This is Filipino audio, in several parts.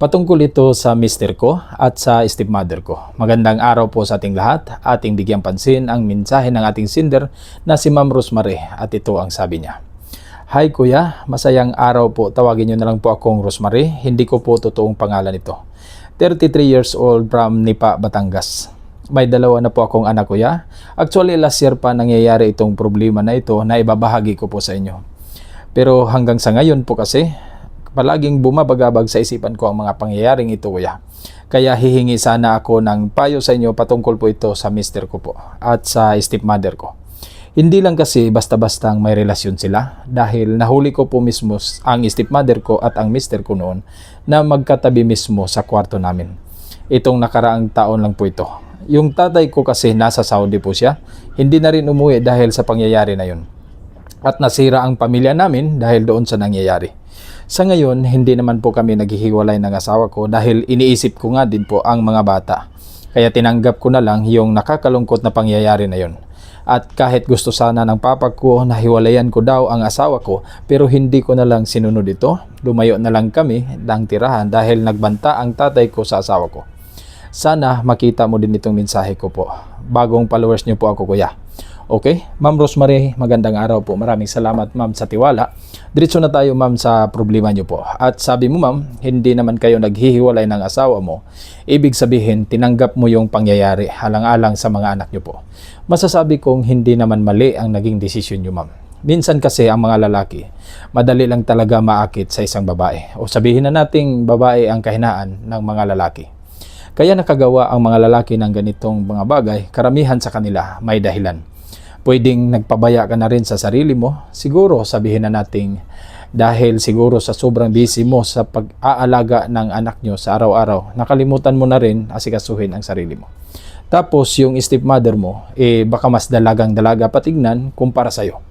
Patungkol ito sa mister ko at sa stepmother ko. Magandang araw po sa ating lahat. Ating bigyang pansin ang mensahe ng ating sender na si Ma'am Rosemary at ito ang sabi niya. Hi kuya, masayang araw po. Tawagin niyo na lang po akong Rosemary. Hindi ko po totoong pangalan ito. 33 years old from Nipa, Batangas. May dalawa na po akong anak kuya. Actually last year pa nangyayari itong problema na ito na ibabahagi ko po sa inyo. Pero hanggang sa ngayon po kasi, palaging bumabagabag sa isipan ko ang mga pangyayaring ito kuya. Kaya hihingi sana ako ng payo sa inyo patungkol po ito sa mister ko po at sa stepmother ko. Hindi lang kasi basta-bastang may relasyon sila dahil nahuli ko po mismo ang stepmother ko at ang mister ko noon na magkatabi mismo sa kwarto namin. Itong nakaraang taon lang po ito. Yung tatay ko kasi nasa Saudi po siya, hindi na rin umuwi dahil sa pangyayari na yun. At nasira ang pamilya namin dahil doon sa nangyayari. Sa ngayon, hindi naman po kami naghihiwalay ng asawa ko dahil iniisip ko nga din po ang mga bata. Kaya tinanggap ko na lang yung nakakalungkot na pangyayari na yon. At kahit gusto sana ng papa ko na hiwalayan ko daw ang asawa ko, pero hindi ko na lang sinunod ito. Lumayo na lang kami ng tirahan dahil nagbanta ang tatay ko sa asawa ko. Sana makita mo din itong mensahe ko po. Bagong followers niyo po ako kuya. Okay, Ma'am Rosemary, magandang araw po. Maraming salamat ma'am sa tiwala. Diretso na tayo ma'am sa problema niyo po. At sabi mo ma'am, hindi naman kayo naghihiwalay ng asawa mo. Ibig sabihin, tinanggap mo yung pangyayari alang-alang sa mga anak niyo po. Masasabi kong hindi naman mali ang naging desisyon niyo ma'am. Minsan kasi ang mga lalaki, madali lang talaga maakit sa isang babae. O sabihin na nating babae ang kahinaan ng mga lalaki. Kaya nakagawa ang mga lalaki ng ganitong mga bagay, karamihan sa kanila may dahilan. Pwedeng nagpabaya ka na rin sa sarili mo. Siguro sabihin na nating dahil siguro sa sobrang busy mo sa pag-aalaga ng anak nyo sa araw-araw, nakalimutan mo na rin asikasuhin ang sarili mo. Tapos yung stepmother mo, baka mas dalagang-dalaga patignan kumpara sa'yo.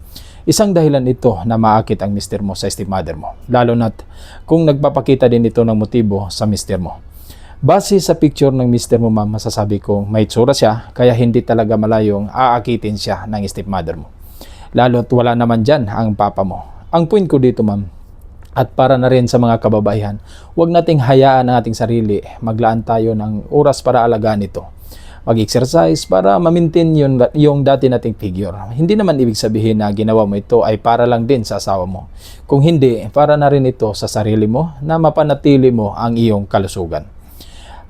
Isang dahilan ito na maakit ang mister mo sa stepmother mo. Lalo na't kung nagpapakita din ito ng motibo sa mister mo. Base sa picture ng mister mo ma'am, masasabi ko may tsura siya kaya hindi talaga malayong aakitin siya ng stepmother mo. Lalo't wala naman dyan ang papa mo. Ang point ko dito ma'am, at para na rin sa mga kababaihan, huwag nating hayaan ang ating sarili, maglaan tayo ng oras para alagaan ito. Mag-exercise para ma-maintain yung dati nating figure. Hindi naman ibig sabihin na ginawa mo ito ay para lang din sa asawa mo. Kung hindi, para na rin ito sa sarili mo na mapanatili mo ang iyong kalusugan.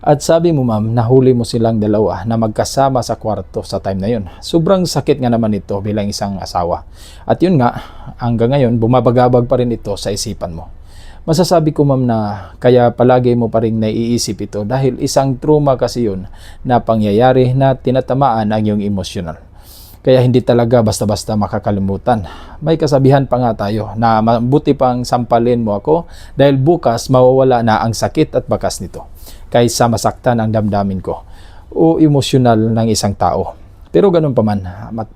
At sabi mo ma'am, nahuli mo silang dalawa na magkasama sa kwarto sa time na yun. Sobrang sakit nga naman ito bilang isang asawa. At yun nga, hanggang ngayon, bumabagabag pa rin ito sa isipan mo. Masasabi ko ma'am na kaya palagi mo pa rin naiisip ito dahil isang trauma kasi yun na pangyayari na tinatamaan ang iyong emosyonal. Kaya hindi talaga basta-basta makakalimutan. May kasabihan pa nga tayo na mabuti pang sampalin mo ako dahil bukas mawawala na ang sakit at bakas nito kaysa masaktan ang damdamin ko o emosyonal ng isang tao. Pero ganun pa man,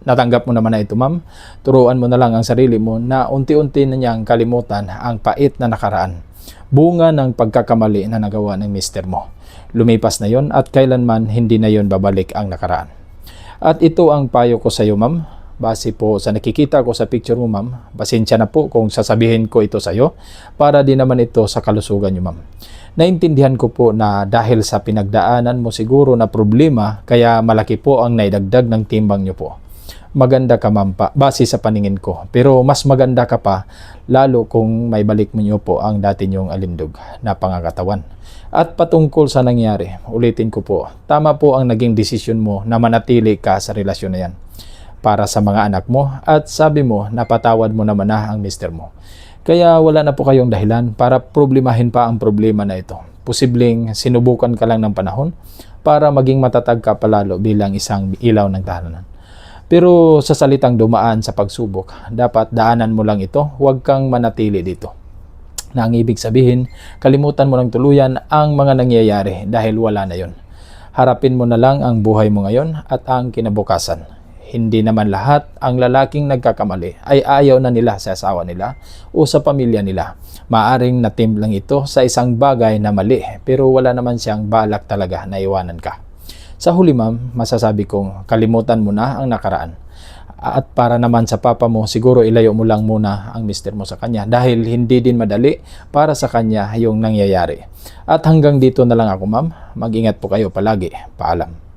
natanggap mo naman na ito ma'am. Turuan mo na lang ang sarili mo na unti-unti na niyang kalimutan ang pait na nakaraan. Bunga ng pagkakamali na nagawa ng mister mo. Lumipas na yon at kailanman hindi na yon babalik ang nakaraan. At ito ang payo ko sa iyo ma'am. Base po sa nakikita ko sa picture mo ma'am, pasensya na po kung sasabihin ko ito sa iyo para din naman ito sa kalusugan niyo ma'am. Naintindihan ko po na dahil sa pinagdaanan mo siguro na problema kaya malaki po ang naidagdag ng timbang niyo po. Maganda ka ma'am pa, base sa paningin ko. Pero mas maganda ka pa lalo kung may balik mo niyo po ang dati niyong alindog na pangangatawan. At patungkol sa nangyari, ulitin ko po, tama po ang naging desisyon mo na manatili ka sa relasyon na yan para sa mga anak mo at sabi mo napatawad mo naman na ang mister mo. Kaya wala na po kayong dahilan para problemahin pa ang problema na ito. Posibleng sinubukan ka lang ng panahon para maging matatag ka palalo bilang isang ilaw ng tahanan. Pero sa salitang dumaan sa pagsubok, dapat daanan mo lang ito, huwag kang manatili dito. Na ang ibig sabihin, kalimutan mo ng tuluyan ang mga nangyayari dahil wala na yon. Harapin mo na lang ang buhay mo ngayon at ang kinabukasan. Hindi naman lahat ang lalaking nagkakamali ay ayaw na nila sa asawa nila o sa pamilya nila. Maaring natimplang ito sa isang bagay na mali pero wala naman siyang balak talaga na iwanan ka. Sa huli ma'am, masasabi kong kalimutan mo na ang nakaraan. At para naman sa papa mo, siguro ilayo mo lang muna ang mister mo sa kanya dahil hindi din madali para sa kanya yung nangyayari. At hanggang dito na lang ako, ma'am. Mag-ingat po kayo palagi. Paalam.